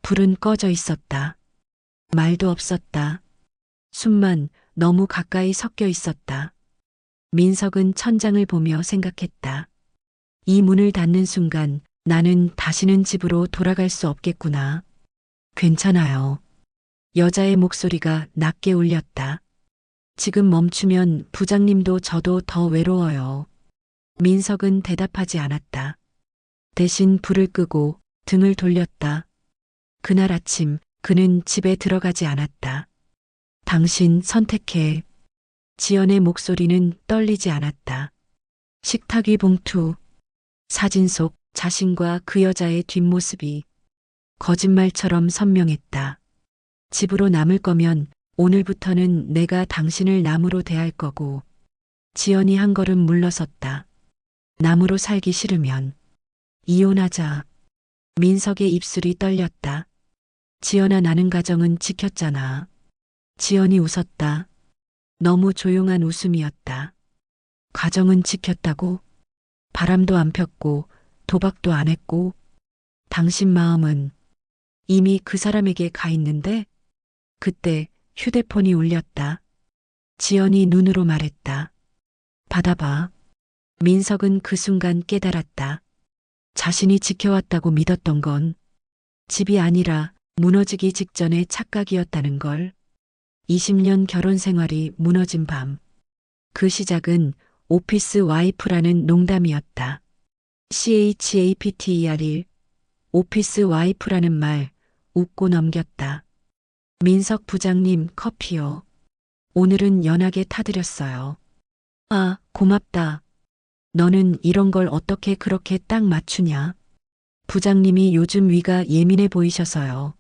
불은 꺼져 있었다. 말도 없었다. 숨만 너무 가까이 섞여 있었다. 민석은 천장을 보며 생각했다. 이 문을 닫는 순간 나는 다시는 집으로 돌아갈 수 없겠구나. 괜찮아요. 여자의 목소리가 낮게 울렸다. 지금 멈추면 부장님도 저도 더 외로워요. 민석은 대답하지 않았다. 대신 불을 끄고 등을 돌렸다. 그날 아침 그는 집에 들어가지 않았다. 당신 선택해. 지연의 목소리는 떨리지 않았다. 식탁 위 봉투, 사진 속 자신과 그 여자의 뒷모습이 거짓말처럼 선명했다. 집으로 남을 거면 오늘부터는 내가 당신을 남으로 대할 거고. 지연이 한 걸음 물러섰다. 남으로 살기 싫으면 이혼하자. 민석의 입술이 떨렸다. 지연아, 나는 가정은 지켰잖아. 지연이 웃었다. 너무 조용한 웃음이었다. 가정은 지켰다고? 바람도 안 폈고 도박도 안 했고 당신 마음은 이미 그 사람에게 가 있는데? 그때 휴대폰이 울렸다. 지연이 눈으로 말했다. 받아봐. 민석은 그 순간 깨달았다. 자신이 지켜왔다고 믿었던 건 집이 아니라 무너지기 직전의 착각이었다는 걸. 20년 결혼 생활이 무너진 밤. 그 시작은 오피스 와이프라는 농담이었다. CHAPTER1. 오피스 와이프라는 말 웃고 넘겼다. 민석 부장님, 커피요. 오늘은 연하게 타드렸어요. 아, 고맙다. 너는 이런 걸 어떻게 그렇게 딱 맞추냐? 부장님이 요즘 위가 예민해 보이셔서요.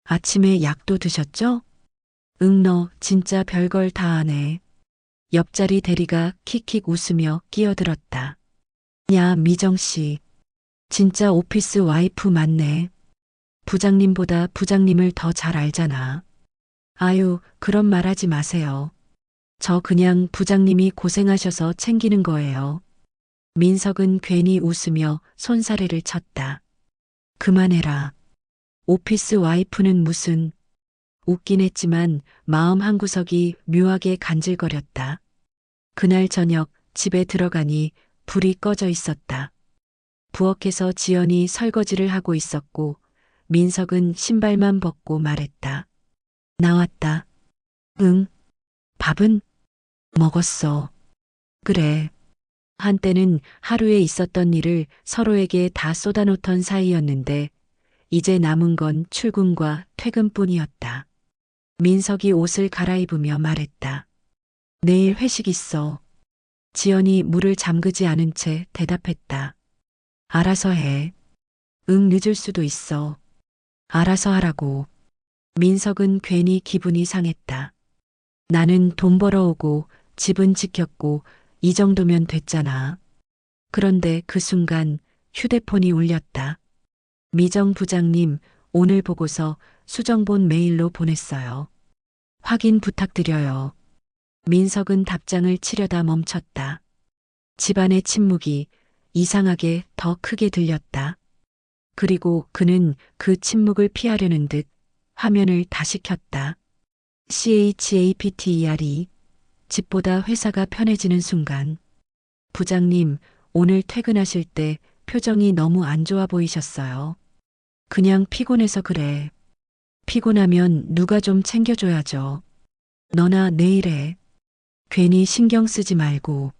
아침에 약도 드셨죠? 응, 너 진짜 별걸 다 하네. 옆자리 대리가 킥킥 웃으며 끼어들었다. 야, 미정 씨. 진짜 오피스 와이프 맞네. 부장님보다 부장님을 더 잘 알잖아. 아유, 그런 말 하지 마세요. 저 그냥 부장님이 고생하셔서 챙기는 거예요. 민석은 괜히 웃으며 손사래를 쳤다. 그만해라. 오피스 와이프는 무슨. 웃긴 했지만 마음 한구석이 묘하게 간질거렸다. 그날 저녁 집에 들어가니 불이 꺼져 있었다. 부엌에서 지연이 설거지를 하고 있었고 민석은 신발만 벗고 말했다. 나왔다. 응. 밥은? 먹었어. 그래. 한때는 하루에 있었던 일을 서로에게 다 쏟아놓던 사이였는데 이제 남은 건 출근과 퇴근뿐이었다. 민석이 옷을 갈아입으며 말했다. 내일 회식 있어. 지연이 물을 잠그지 않은 채 대답했다. 알아서 해. 응, 늦을 수도 있어. 알아서 하라고. 민석은 괜히 기분이 상했다. 나는 돈 벌어오고 집은 지켰고 이 정도면 됐잖아. 그런데 그 순간 휴대폰이 울렸다. 미정 부장님, 오늘 보고서 수정본 메일로 보냈어요. 확인 부탁드려요. 민석은 답장을 치려다 멈췄다. 집안의 침묵이 이상하게 더 크게 들렸다. 그리고 그는 그 침묵을 피하려는 듯 화면을 다시 켰다. CHAPTER2. 집보다 회사가 편해지는 순간. 부장님, 오늘 퇴근하실 때 표정이 너무 안 좋아 보이셨어요. 그냥 피곤해서 그래. 피곤하면 누가 좀 챙겨줘야죠. 너나 내일 해. 괜히 신경 쓰지 말고.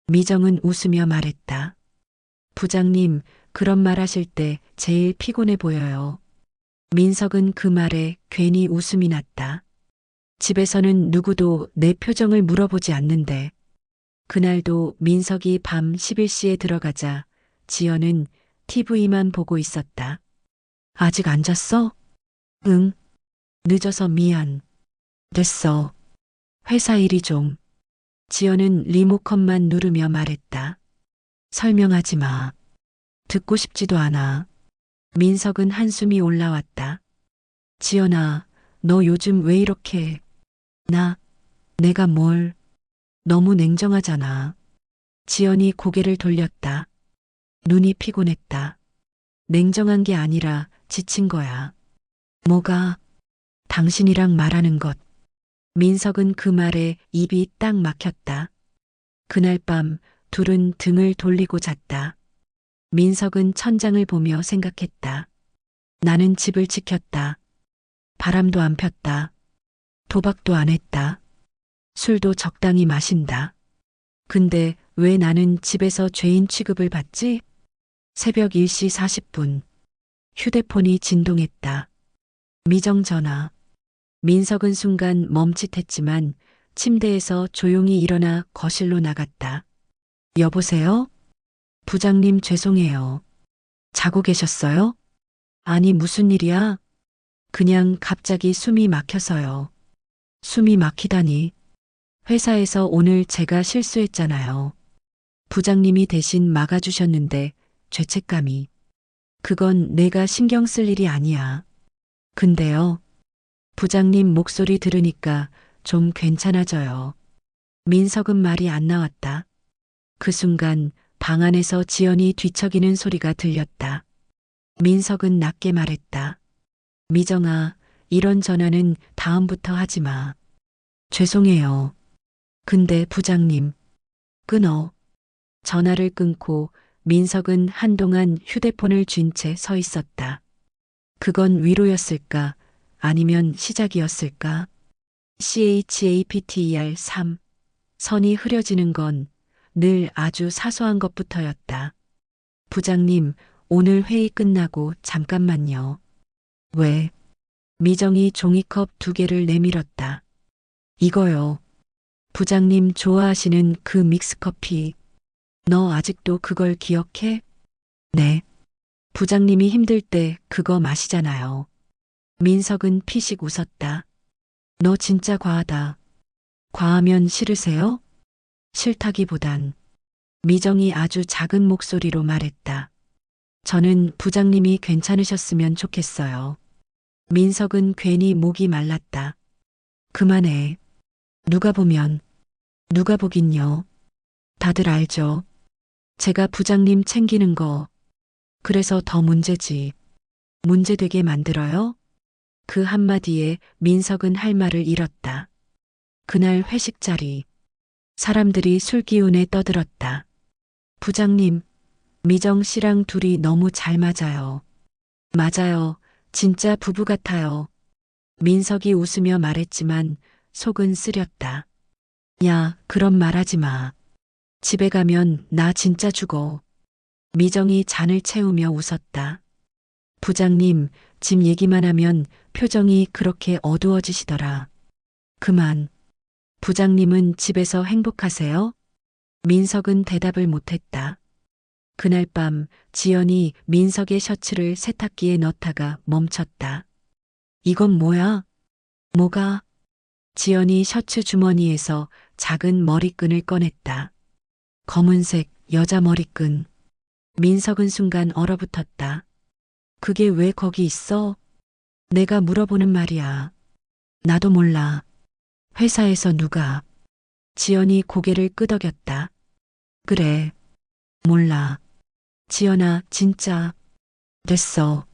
미정은 웃으며 말했다. 부장님, 그런 말 하실 때 제일 피곤해 보여요. 민석은 그 말에 괜히 웃음이 났다. 집에서는 누구도 내 표정을 물어보지 않는데 그날도 민석이 밤 11시에 들어가자 지연은 TV만 보고 있었다. 아직 안 잤어? 응. 늦어서 미안. 됐어. 회사 일이 좀. 지연은 리모컨만 누르며 말했다. 설명하지 마. 듣고 싶지도 않아. 민석은 한숨이 올라왔다. 지연아, 너 요즘 왜 이렇게. 내가 뭘. 너무 냉정하잖아. 지연이 고개를 돌렸다. 눈이 피곤했다. 냉정한 게 아니라 지친 거야. 뭐가? 당신이랑 말하는 것. 민석은 그 말에 입이 딱 막혔다. 그날 밤 둘은 등을 돌리고 잤다. 민석은 천장을 보며 생각했다. 나는 집을 지켰다. 바람도 안 폈다. 도박도 안 했다. 술도 적당히 마신다. 근데 왜 나는 집에서 죄인 취급을 받지? 새벽 1시 40분. 휴대폰이 진동했다. 미정 전화. 민석은 순간 멈칫했지만 침대에서 조용히 일어나 거실로 나갔다. 여보세요? 부장님 죄송해요. 자고 계셨어요? 아니 무슨 일이야? 그냥 갑자기 숨이 막혀서요. 숨이 막히다니. 회사에서 오늘 제가 실수했잖아요. 부장님이 대신 막아주셨는데 죄책감이. 그건 내가 신경 쓸 일이 아니야. 근데요. 부장님 목소리 들으니까 좀 괜찮아져요. 민석은 말이 안 나왔다. 그 순간 방 안에서 지연이 뒤척이는 소리가 들렸다. 민석은 낮게 말했다. 미정아, 이런 전화는 다음부터 하지 마. 죄송해요. 근데 부장님. 끊어. 전화를 끊고 민석은 한동안 휴대폰을 쥔 채 서 있었다. 그건 위로였을까? 아니면 시작이었을까? CHAPTER 3. 선이 흐려지는 건 늘 아주 사소한 것부터였다. 부장님, 오늘 회의 끝나고 잠깐만요. 왜? 미정이 종이컵 2개를 내밀었다. 이거요. 부장님 좋아하시는 그 믹스커피. 너 아직도 그걸 기억해? 네. 부장님이 힘들 때 그거 마시잖아요. 민석은 피식 웃었다. 너 진짜 과하다. 과하면 싫으세요? 싫다기보단. 미정이 아주 작은 목소리로 말했다. 저는 부장님이 괜찮으셨으면 좋겠어요. 민석은 괜히 목이 말랐다. 그만해. 누가 보면. 누가 보긴요. 다들 알죠. 제가 부장님 챙기는 거. 그래서 더 문제지. 문제되게 만들어요? 그 한마디에 민석은 할 말을 잃었다. 그날 회식 자리. 사람들이 술 기운에 떠들었다. 부장님, 미정 씨랑 둘이 너무 잘 맞아요. 맞아요. 진짜 부부 같아요. 민석이 웃으며 말했지만 속은 쓰렸다. 야, 그런 말 하지 마. 집에 가면 나 진짜 죽어. 미정이 잔을 채우며 웃었다. 부장님, 집 얘기만 하면 표정이 그렇게 어두워지시더라. 그만. 부장님은 집에서 행복하세요? 민석은 대답을 못했다. 그날 밤 지연이 민석의 셔츠를 세탁기에 넣다가 멈췄다. 이건 뭐야? 뭐가? 지연이 셔츠 주머니에서 작은 머리끈을 꺼냈다. 검은색 여자 머리끈. 민석은 순간 얼어붙었다. 그게 왜 거기 있어? 내가 물어보는 말이야. 나도 몰라. 회사에서 누가. 지연이 고개를 끄덕였다. 그래. 몰라. 지연아, 진짜. 됐어.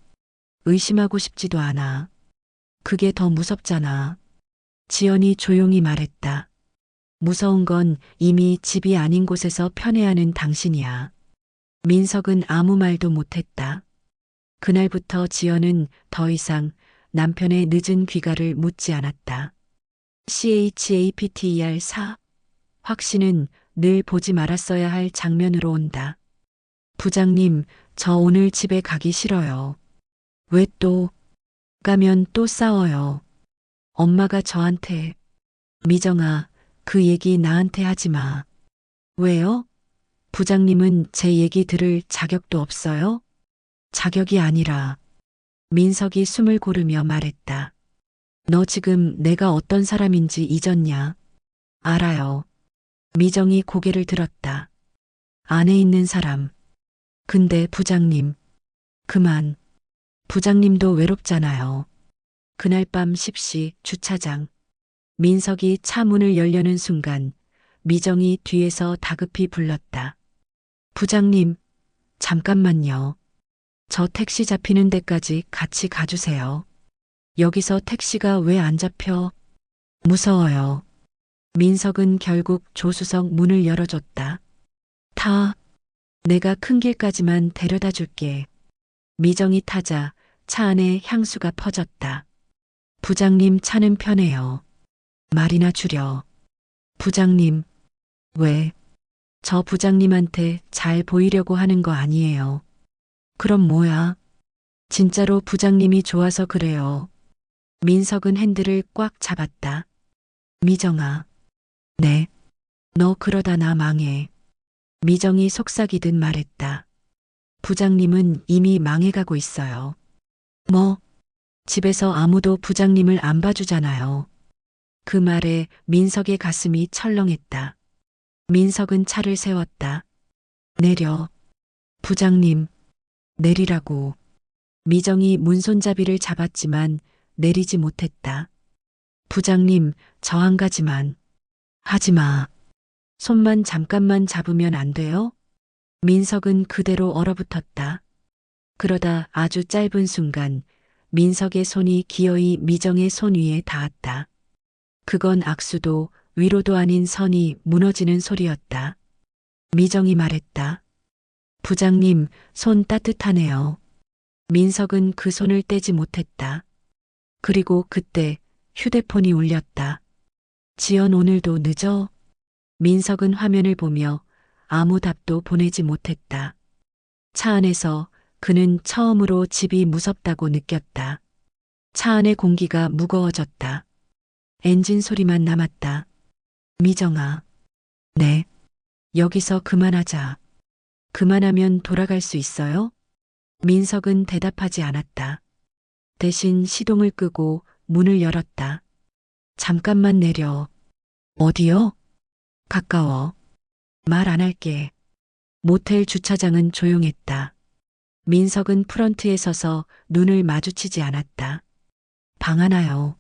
의심하고 싶지도 않아. 그게 더 무섭잖아. 지연이 조용히 말했다. 무서운 건 이미 집이 아닌 곳에서 편애하는 당신이야. 민석은 아무 말도 못했다. 그날부터 지연은 더 이상 남편의 늦은 귀가를 묻지 않았다. CHAPTER 4. 확신은 늘 보지 말았어야 할 장면으로 온다. 부장님, 저 오늘 집에 가기 싫어요. 왜 또? 가면 또 싸워요. 엄마가 저한테. 미정아, 그 얘기 나한테 하지 마. 왜요? 부장님은 제 얘기 들을 자격도 없어요? 자격이 아니라. 민석이 숨을 고르며 말했다. 너 지금 내가 어떤 사람인지 잊었냐? 알아요. 미정이 고개를 들었다. 안에 있는 사람. 근데 부장님. 그만. 부장님도 외롭잖아요. 그날 밤 10시 주차장. 민석이 차 문을 열려는 순간 미정이 뒤에서 다급히 불렀다. 부장님, 잠깐만요. 저 택시 잡히는 데까지 같이 가주세요. 여기서 택시가 왜 안 잡혀? 무서워요. 민석은 결국 조수석 문을 열어줬다. 타. 내가 큰 길까지만 데려다 줄게. 미정이 타자 차 안에 향수가 퍼졌다. 부장님 차는 편해요. 말이나 줄여. 부장님. 왜? 저 부장님한테 잘 보이려고 하는 거 아니에요. 그럼 뭐야? 진짜로 부장님이 좋아서 그래요. 민석은 핸들을 꽉 잡았다. 미정아. 네. 너 그러다 나 망해. 미정이 속삭이듯 말했다. 부장님은 이미 망해가고 있어요. 뭐? 집에서 아무도 부장님을 안 봐주잖아요. 그 말에 민석의 가슴이 철렁했다. 민석은 차를 세웠다. 내려. 부장님. 내리라고. 미정이 문손잡이를 잡았지만 내리지 못했다. 부장님, 저 한 가지만. 하지 마. 손만 잠깐만 잡으면 안 돼요? 민석은 그대로 얼어붙었다. 그러다 아주 짧은 순간 민석의 손이 기어이 미정의 손 위에 닿았다. 그건 악수도 위로도 아닌 선이 무너지는 소리였다. 미정이 말했다. 부장님, 손 따뜻하네요. 민석은 그 손을 떼지 못했다. 그리고 그때 휴대폰이 울렸다. 지연 오늘도 늦어? 민석은 화면을 보며 아무 답도 보내지 못했다. 차 안에서 그는 처음으로 집이 무섭다고 느꼈다. 차 안의 공기가 무거워졌다. 엔진 소리만 남았다. 미정아. 네. 여기서 그만하자. 그만하면 돌아갈 수 있어요? 민석은 대답하지 않았다. 대신 시동을 끄고 문을 열었다. 잠깐만 내려. 어디요? 가까워. 말 안 할게. 모텔 주차장은 조용했다. 민석은 프런트에 서서 눈을 마주치지 않았다. 방 하나요.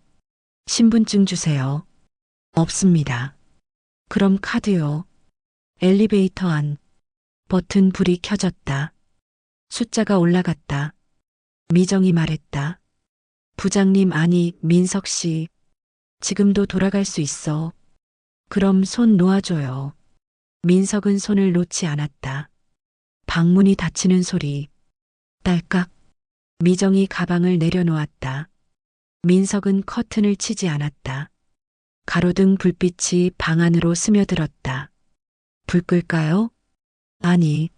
신분증 주세요. 없습니다. 그럼 카드요. 엘리베이터 안. 버튼 불이 켜졌다. 숫자가 올라갔다. 미정이 말했다. 부장님 아니 민석 씨. 지금도 돌아갈 수 있어. 그럼 손 놓아줘요. 민석은 손을 놓지 않았다. 방문이 닫히는 소리. 딸깍. 미정이 가방을 내려놓았다. 민석은 커튼을 치지 않았다. 가로등 불빛이 방 안으로 스며들었다. 불 끌까요? 아니.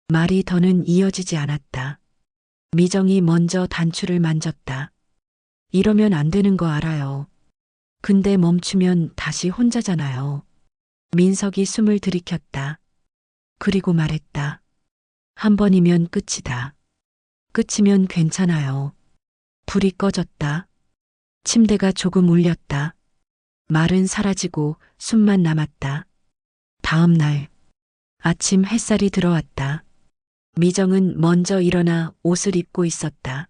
말이 더는 이어지지 않았다. 미정이 먼저 단추를 만졌다. 이러면 안 되는 거 알아요. 근데 멈추면 다시 혼자잖아요. 민석이 숨을 들이켰다. 그리고 말했다. 한 번이면 끝이다. 끝이면 괜찮아요. 불이 꺼졌다. 침대가 조금 울렸다. 말은 사라지고 숨만 남았다. 다음 날 아침 햇살이 들어왔다. 미정은 먼저 일어나 옷을 입고 있었다.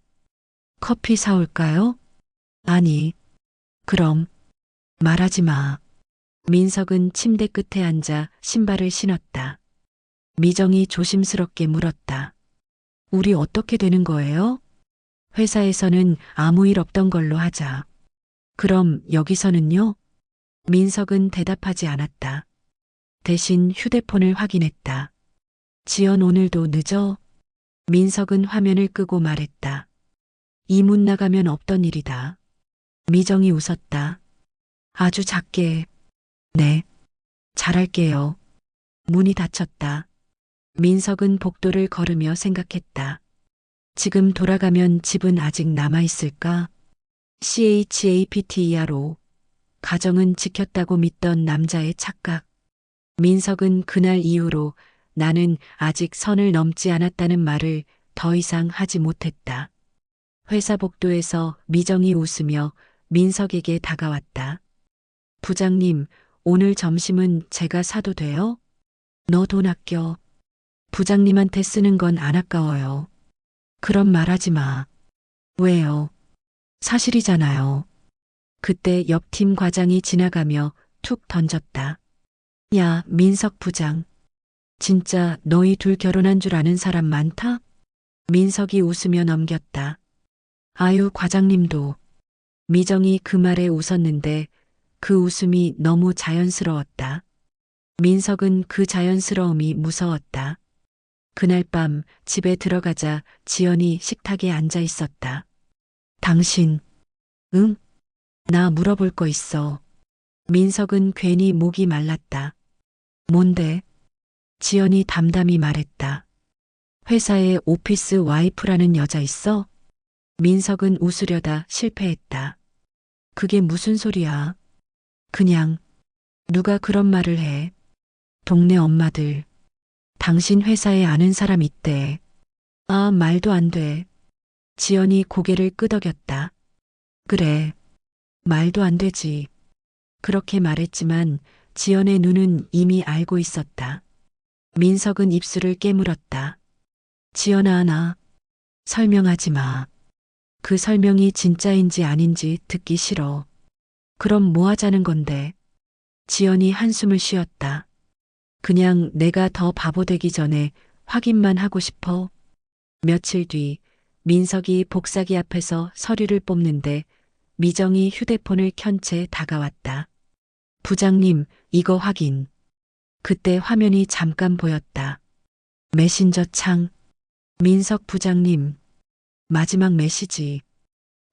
커피 사올까요? 아니. 그럼 말하지 마. 민석은 침대 끝에 앉아 신발을 신었다. 미정이 조심스럽게 물었다. 우리 어떻게 되는 거예요? 회사에서는 아무 일 없던 걸로 하자. 그럼 여기서는요? 민석은 대답하지 않았다. 대신 휴대폰을 확인했다. 지연 오늘도 늦어? 민석은 화면을 끄고 말했다. 이 문 나가면 없던 일이다. 미정이 웃었다. 아주 작게. 네. 잘할게요. 문이 닫혔다. 민석은 복도를 걸으며 생각했다. 지금 돌아가면 집은 아직 남아있을까? CHAPTERO. 가정은 지켰다고 믿던 남자의 착각. 민석은 그날 이후로 나는 아직 선을 넘지 않았다는 말을 더 이상 하지 못했다. 회사 복도에서 미정이 웃으며 민석에게 다가왔다. 부장님, 오늘 점심은 제가 사도 돼요? 너 돈 아껴. 부장님한테 쓰는 건 안 아까워요. 그런 말하지 마. 왜요? 사실이잖아요. 그때 옆팀 과장이 지나가며 툭 던졌다. 야, 민석 부장. 진짜 너희 둘 결혼한 줄 아는 사람 많다? 민석이 웃으며 넘겼다. 아유, 과장님도. 미정이 그 말에 웃었는데 그 웃음이 너무 자연스러웠다. 민석은 그 자연스러움이 무서웠다. 그날 밤 집에 들어가자 지연이 식탁에 앉아 있었다. 당신, 응? 나 물어볼 거 있어. 민석은 괜히 목이 말랐다. 뭔데? 지연이 담담히 말했다. 회사에 오피스 와이프라는 여자 있어? 민석은 웃으려다 실패했다. 그게 무슨 소리야? 그냥 누가 그런 말을 해. 동네 엄마들. 당신 회사에 아는 사람 있대. 아, 말도 안 돼. 지연이 고개를 끄덕였다. 그래. 말도 안 되지. 그렇게 말했지만 지연의 눈은 이미 알고 있었다. 민석은 입술을 깨물었다. 지연아, 나 설명하지 마. 그 설명이 진짜인지 아닌지 듣기 싫어. 그럼 뭐 하자는 건데? 지연이 한숨을 쉬었다. 그냥 내가 더 바보 되기 전에 확인만 하고 싶어. 며칠 뒤 민석이 복사기 앞에서 서류를 뽑는데 미정이 휴대폰을 켠 채 다가왔다. 부장님, 이거 확인. 그때 화면이 잠깐 보였다. 메신저 창. 민석 부장님. 마지막 메시지.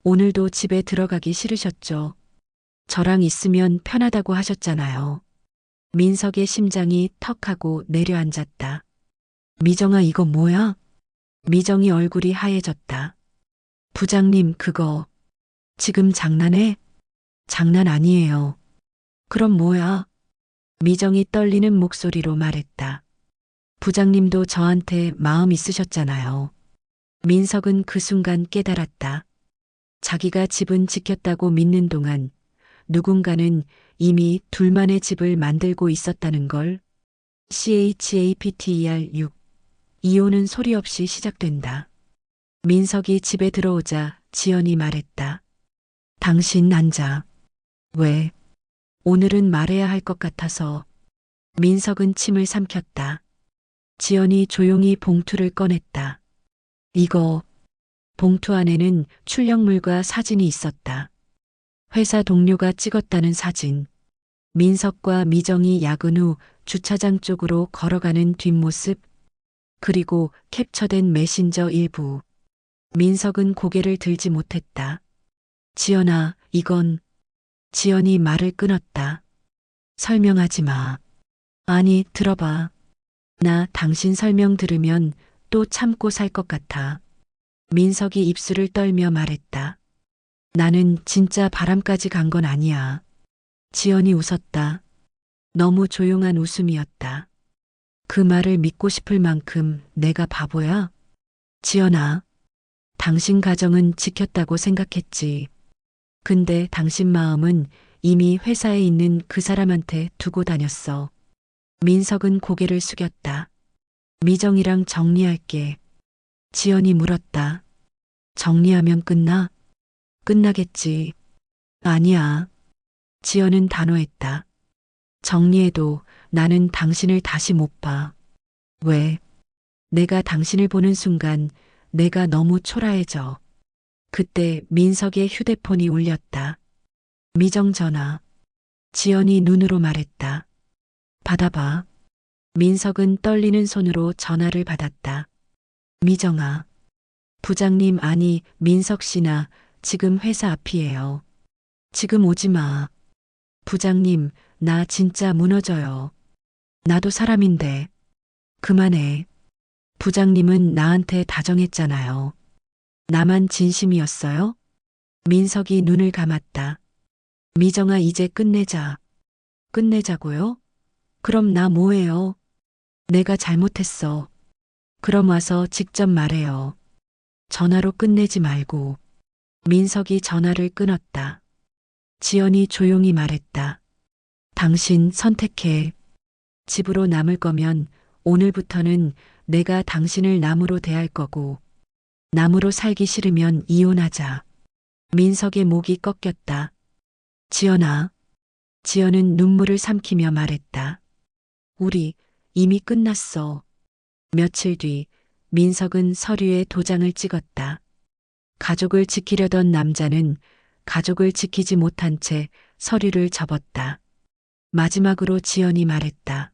오늘도 집에 들어가기 싫으셨죠? 저랑 있으면 편하다고 하셨잖아요. 민석의 심장이 턱하고 내려앉았다. 미정아, 이거 뭐야? 미정이 얼굴이 하얘졌다. 부장님, 그거 지금 장난해? 장난 아니에요. 그럼 뭐야? 미정이 떨리는 목소리로 말했다. 부장님도 저한테 마음 있으셨잖아요. 민석은 그 순간 깨달았다. 자기가 집은 지켰다고 믿는 동안 누군가는 이미 둘만의 집을 만들고 있었다는 걸. CHAPTER 6. 이혼은 소리 없이 시작된다. 민석이 집에 들어오자 지연이 말했다. 당신 앉아. 왜? 오늘은 말해야 할 것 같아서. 민석은 침을 삼켰다. 지연이 조용히 봉투를 꺼냈다. 이거. 봉투 안에는 출력물과 사진이 있었다. 회사 동료가 찍었다는 사진. 민석과 미정이 야근 후 주차장 쪽으로 걸어가는 뒷모습. 그리고 캡처된 메신저 일부. 민석은 고개를 들지 못했다. 지연아, 이건. 지연이 말을 끊었다. 설명하지 마. 아니, 들어봐. 나 당신 설명 들으면 또 참고 살 것 같아. 민석이 입술을 떨며 말했다. 나는 진짜 바람까지 간 건 아니야. 지연이 웃었다. 너무 조용한 웃음이었다. 그 말을 믿고 싶을 만큼 내가 바보야? 지연아, 당신 가정은 지켰다고 생각했지. 근데 당신 마음은 이미 회사에 있는 그 사람한테 두고 다녔어. 민석은 고개를 숙였다. 미정이랑 정리할게. 지연이 물었다. 정리하면 끝나? 끝나겠지. 아니야. 지연은 단호했다. 정리해도 나는 당신을 다시 못 봐. 왜? 내가 당신을 보는 순간 내가 너무 초라해져. 그때 민석의 휴대폰이 울렸다. 미정 전화. 지연이 눈으로 말했다. 받아봐. 민석은 떨리는 손으로 전화를 받았다. 미정아. 부장님, 아니 민석 씨나 지금 회사 앞이에요. 지금 오지 마. 부장님, 나 진짜 무너져요. 나도 사람인데. 그만해. 부장님은 나한테 다정했잖아요. 나만 진심이었어요? 민석이 눈을 감았다. 미정아, 이제 끝내자. 끝내자고요? 그럼 나 뭐해요? 내가 잘못했어. 그럼 와서 직접 말해요. 전화로 끝내지 말고. 민석이 전화를 끊었다. 지연이 조용히 말했다. 당신 선택해. 집으로 남을 거면 오늘부터는 내가 당신을 남으로 대할 거고, 남으로 살기 싫으면 이혼하자. 민석의 목이 꺾였다. 지연아. 지연은 눈물을 삼키며 말했다. 우리 이미 끝났어. 며칠 뒤 민석은 서류에 도장을 찍었다. 가족을 지키려던 남자는 가족을 지키지 못한 채 서류를 접었다. 마지막으로 지연이 말했다.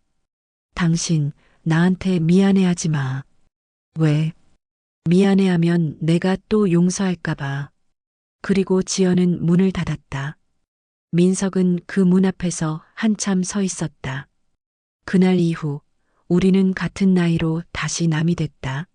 당신 나한테 미안해하지 마. 왜? 미안해하면 내가 또 용서할까봐. 그리고 지연은 문을 닫았다. 민석은 그 문 앞에서 한참 서 있었다. 그날 이후 우리는 같은 나이로 다시 남이 됐다.